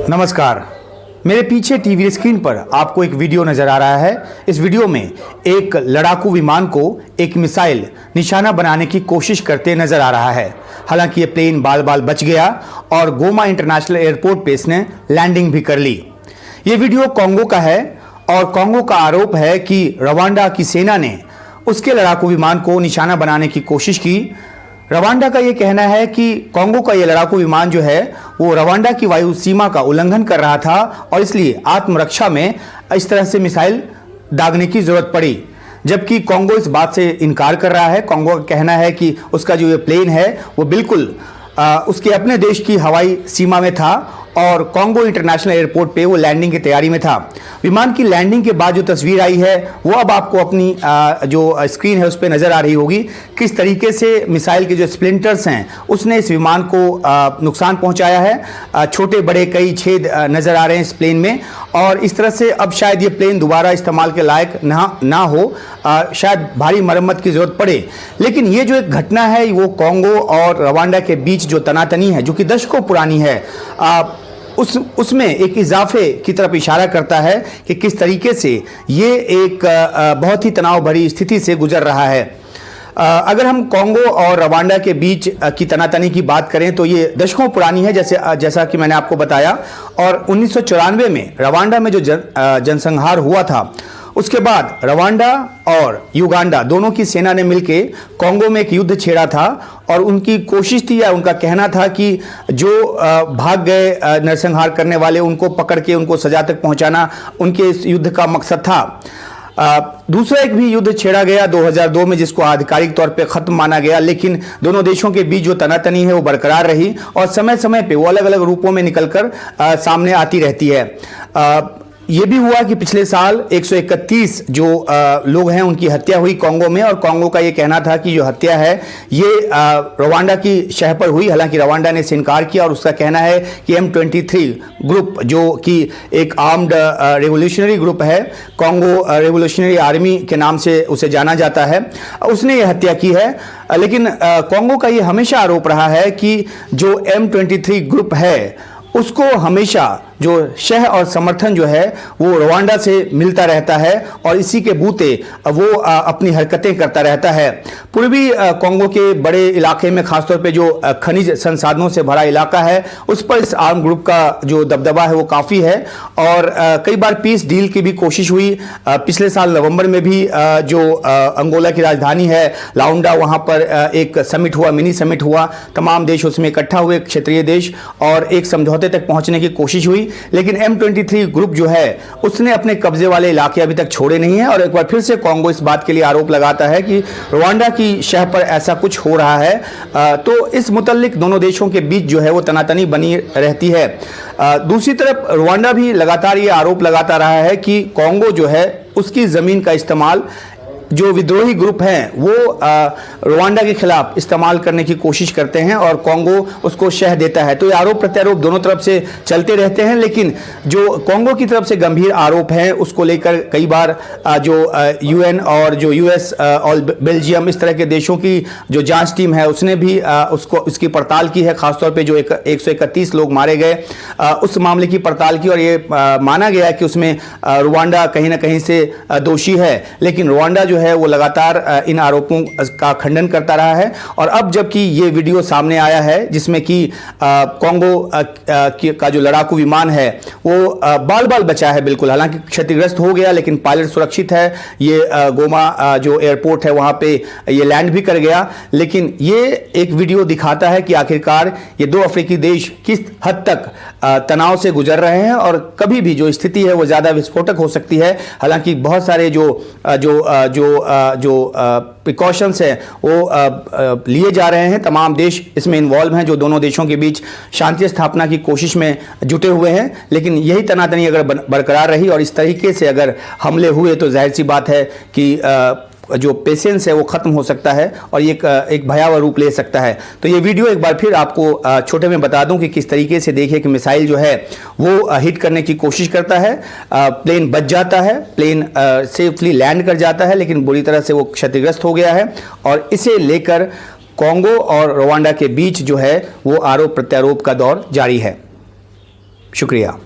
नमस्कार। मेरे पीछे टीवी स्क्रीन पर आपको एक वीडियो नजर आ रहा है। इस वीडियो में एक लड़ाकू विमान को एक मिसाइल निशाना बनाने की कोशिश करते नजर आ रहा है। हालांकि ये प्लेन बाल बाल बच गया और गोमा इंटरनेशनल एयरपोर्ट पे इसने लैंडिंग भी कर ली। ये वीडियो कांगो का है और कांगो का आरोप है कि रवांडा की सेना ने उसके लड़ाकू विमान को निशाना बनाने की कोशिश की। रवांडा का यह कहना है कि कांगो का यह लड़ाकू विमान जो है वो रवांडा की वायु सीमा का उल्लंघन कर रहा था और इसलिए आत्मरक्षा में इस तरह से मिसाइल दागने की जरूरत पड़ी, जबकि कांगो इस बात से इनकार कर रहा है। कांगो का कहना है कि उसका जो ये प्लेन है वो बिल्कुल उसके अपने देश की हवाई सीमा में था और कांगो इंटरनेशनल एयरपोर्ट पे वो लैंडिंग की तैयारी में था। विमान की लैंडिंग के बाद जो तस्वीर आई है वो अब आपको अपनी जो स्क्रीन है उस पर नज़र आ रही होगी। किस तरीके से मिसाइल के जो स्प्लिंटर्स हैं उसने इस विमान को नुकसान पहुंचाया है। छोटे बड़े कई छेद नज़र आ रहे हैं इस प्लेन में और इस तरह से अब शायद ये प्लेन दोबारा इस्तेमाल के लायक ना हो, शायद भारी मरम्मत की ज़रूरत पड़े। लेकिन ये जो एक घटना है वो कांगो और रवांडा के बीच जो तनातनी है जो कि दशकों पुरानी है उसमें एक इजाफे की तरफ इशारा करता है कि किस तरीके से ये एक बहुत ही तनाव भरी स्थिति से गुजर रहा है। अगर हम कांगो और रवांडा के बीच की तनातनी की बात करें तो ये दशकों पुरानी है, जैसा कि मैंने आपको बताया। और 1994 में रवांडा में जो जनसंहार हुआ था उसके बाद रवांडा और युगांडा दोनों की सेना ने मिलकर कांगो में एक युद्ध छेड़ा था और उनकी कोशिश थी या उनका कहना था कि जो भाग गए नरसंहार करने वाले उनको पकड़ के उनको सजा तक पहुंचाना उनके इस युद्ध का मकसद था। दूसरा एक भी युद्ध छेड़ा गया 2002 में जिसको आधिकारिक तौर पे ख़त्म माना गया, लेकिन दोनों देशों के बीच जो तनातनी है वो बरकरार रही और समय समय पे वो अलग अलग रूपों में निकलकर सामने आती रहती है। ये भी हुआ कि पिछले साल 131 जो लोग हैं उनकी हत्या हुई कांगो में और कांगो का ये कहना था कि जो हत्या है ये रवांडा की शह पर हुई। हालांकि रवांडा ने इसे इनकार किया और उसका कहना है कि M23 ग्रुप जो कि एक आर्म्ड रेवोल्यूशनरी ग्रुप है, कांगो रेवोल्यूशनरी आर्मी के नाम से उसे जाना जाता है, उसने ये हत्या की है। लेकिन कांगो का ये हमेशा आरोप रहा है कि जो M23 ग्रुप है उसको हमेशा जो शह और समर्थन जो है वो रवांडा से मिलता रहता है और इसी के बूते वो अपनी हरकतें करता रहता है। पूर्वी कांगो के बड़े इलाके में खासतौर पे जो खनिज संसाधनों से भरा इलाका है उस पर इस आर्म ग्रुप का जो दबदबा है वो काफ़ी है और कई बार पीस डील की भी कोशिश हुई। पिछले साल नवंबर में भी जो अंगोला की राजधानी है लाउंडा, वहाँ पर एक समिट हुआ, मिनी समिट हुआ, तमाम देश उसमें इकट्ठा हुए, क्षेत्रीय देश, और एक समझौते तक पहुँचने की कोशिश हुई। लेकिन M23 ग्रुप जो है उसने अपने कब्जे वाले इलाके अभी तक छोड़े नहीं है और एक बार फिर से कांगो इस बात के लिए आरोप लगाता है कि रवांडा की शह पर ऐसा कुछ हो रहा है। तो इस मुतल्लिक दोनों देशों के बीच जो है वो तनातनी बनी रहती है। दूसरी तरफ रवांडा भी लगातार ये आरोप लगाता रहा है कि कांगो जो है उसकी ज़मीन का इस्तेमाल जो विद्रोही ग्रुप हैं वो रवांडा के खिलाफ इस्तेमाल करने की कोशिश करते हैं और कांगो उसको शह देता है। तो ये आरोप प्रत्यारोप दोनों तरफ से चलते रहते हैं, लेकिन जो कांगो की तरफ से गंभीर आरोप है उसको लेकर कई बार जो UN और जो US और बेल्जियम इस तरह के देशों की जो जांच टीम है उसने भी उसकी पड़ताल की है। खासतौर पर जो 131 लोग मारे गए उस मामले की पड़ताल की और ये माना गया कि उसमें रवांडा कहीं ना कहीं से दोषी है। लेकिन रवांडा जो है वो लगातार इन आरोपों का खंडन करता रहा है और अब जबकि ये वीडियो सामने आया है जिसमें कि कांगो का जो लड़ाकू विमान है वो बाल बाल बचा है बिल्कुल, हालांकि क्षतिग्रस्त हो गया लेकिन पायलट सुरक्षित है। ये गोमा जो एयरपोर्ट है वहाँ पे ये लैंड भी कर गया। लेकिन ये एक वीडियो दिखाता है कि आखिरकार ये दो अफ्रीकी देश किस हद तक तनाव से गुजर रहे हैं और कभी भी जो स्थिति है वो ज़्यादा विस्फोटक हो सकती है। हालांकि बहुत सारे जो प्रिकॉशंस है वो लिए जा रहे हैं, तमाम देश इसमें इन्वॉल्व हैं जो दोनों देशों के बीच शांति स्थापना की कोशिश में जुटे हुए हैं। लेकिन यही तनातनी अगर बरकरार रही और इस तरीके से अगर हमले हुए तो जाहिर सी बात है कि जो पेशेंस है वो ख़त्म हो सकता है और ये एक भयावह रूप ले सकता है। तो ये वीडियो एक बार फिर आपको छोटे में बता दूं कि किस तरीके से देखिए कि मिसाइल जो है वो हिट करने की कोशिश करता है, प्लेन बच जाता है, प्लेन सेफली लैंड कर जाता है, लेकिन बुरी तरह से वो क्षतिग्रस्त हो गया है और इसे लेकर कांगो और रवांडा के बीच जो है वो आरोप प्रत्यारोप का दौर जारी है। शुक्रिया।